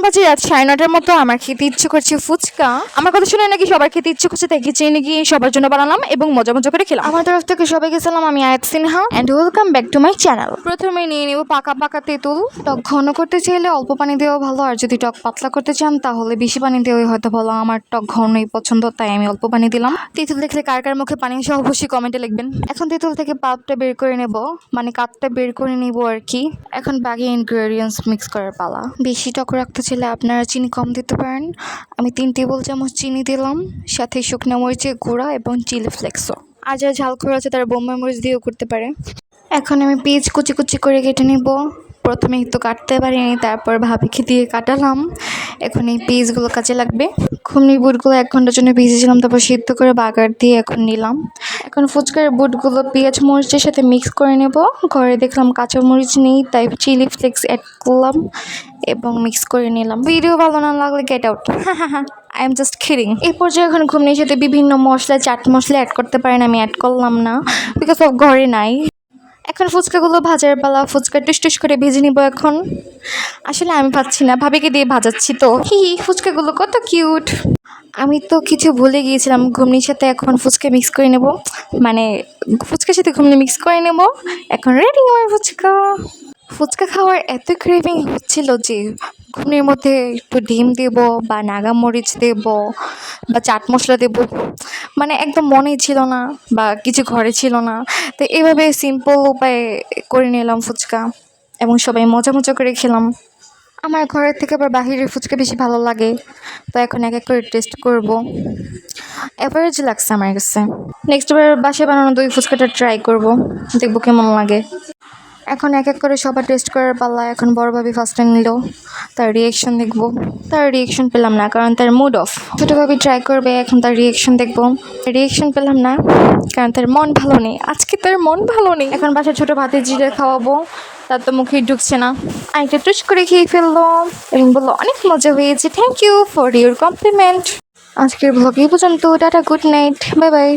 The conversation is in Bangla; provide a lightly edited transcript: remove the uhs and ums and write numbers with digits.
বাজে রাত 9:30 মতো। আমার খেতে ইচ্ছে করছে ফুচকা। আমার কথা শুনে নাকি সবার খেতে ইচ্ছে করছে, তাই কিচেনে গিয়ে সবার জন্য বানালাম এবং মজা মজা করে খেলাম। আমার তরফ থেকে সবাইকে সালাম, আমি Ayat Sinha and welcome back to my channel. প্রথমে নিয়ে নেব পাকা পাকা তেঁতুল। টক ঘন করতে চাইলে অল্প পানি দেওয়া ভালো, আর যদি টক পাতলা করতে চান তাহলে বেশি পানি দেওয়াই হয়তো ভালো। আমার টক ঘনই পছন্দ, তাই আমি অল্প পানি দিলাম। তেঁতুল দেখলে কার কার মুখে পানি সহ অবশ্যই কমেন্টে লিখবেন। এখন তেঁতুল থেকে পাল্পটা বের করে নেব, মানে কাঠটা বের করে নিব আর কি। এখন বাকি ইনগ্রেডিয়েন্টস মিক্স করার পালা। বেশি টক রাখতে চাইলে আপনারা চিনি কম দিতে পারেন। আমি 3 টেবিল চামচ চিনি দিলাম, সাথে শুকনো মরিচের গুঁড়া এবং চিলি ফ্লেক্সও। আর যারা ঝাল করে আছে তারা বোম্বাই মরিচ দিয়েও করতে পারে। এখন আমি পেঁয়াজ কুচি কুচি করে কেটে নিব। প্রথমে তো কাটতে পারিনি, তারপর ভাবিকে দিয়ে কাটালাম। এখন এই পেঁয়াজগুলো কাজে লাগবে। খুমনি বুটগুলো 1 ঘন্টার জন্য ভিজেছিলাম, তারপর সিদ্ধ করে বাগার দিয়ে এখন নিলাম। এখন ফুচকার বুটগুলো পেঁয়াজ মরিচের সাথে মিক্স করে নেব। ঘরে দেখলাম কাঁচা মরিচ নেই, তাই চিলি ফ্লেক্স অ্যাড করলাম এবং মিক্স করে নিলাম। ভিডিও ভালো না লাগলে get out, I am just kidding. এই পর্যায়ে এখন ঘুমনির সাথে বিভিন্ন মশলা, চাট মশলা অ্যাড করতে পারেন, আমি অ্যাড করলাম না বিকজ অফ ঘরে নাই। এখন ফুচকাগুলো ভাজার পালা। ফুচকা টুস করে ভেজে নিব এখন। আসলে আমি পাচ্ছি না, ভাবিকে দিয়ে ভাজাচ্ছি তো। ফুচকাগুলো কত কিউট। আমি তো কিছু ভুলে গিয়েছিলাম, ঘুমনির সাথে এখন ফুচকা মিক্স করে নেব, মানে ফুচকার সাথে ঘুমনি মিক্স করে নেব। এখন রেডি আমার ফুচকা। ফুচকা খাওয়ার এত ক্রেভিং হচ্ছিল যে ঘুমনির মধ্যে একটু ডিম দেব বা নাগামরিচ দেব বা চাট মশলা দেব, মানে একদম মনেই ছিল না বা কিছু ঘরে ছিল না। তো এইভাবে সিম্পল উপায়ে করে নিলাম ফুচকা এবং সবাই মজা মজা করে খেলাম। আমার ঘরের থেকে আবার বাহিরের ফুচকা বেশি ভালো লাগে, তো এখন এক এক করে টেস্ট করব। অ্যাভারেজ লাগছে আমার কাছে। নেক্সট বার বাসায় বানানো দই ফুচকাটা ট্রাই করব, দেখবো কেমন লাগে। এখন এক এক করে সবার টেস্ট করার পাল্লা। এখন বড় ভাবি ফার্স্টে নিল, তার রিয়েকশন দেখবো। তার রিয়েকশন পেলাম না কারণ তার মুড অফ। ছোটো ভাবি ট্রাই করবে, এখন তার রিয়েকশন দেখবো। রিয়েকশন পেলাম না কারণ তার মন ভালো নেই, আজকে তার মন ভালো নেই। এখন বাসায় ছোটো ভাতে জিরে খাওয়াবো, তার তো মুখেই ঢুকছে না। আরেকটা টুস করে খেয়ে ফেললো এবং বললো অনেক মজা হয়েছে, thank you for your compliment. আজকের ব্লগ এই পর্যন্ত। Tata, good night, bye by.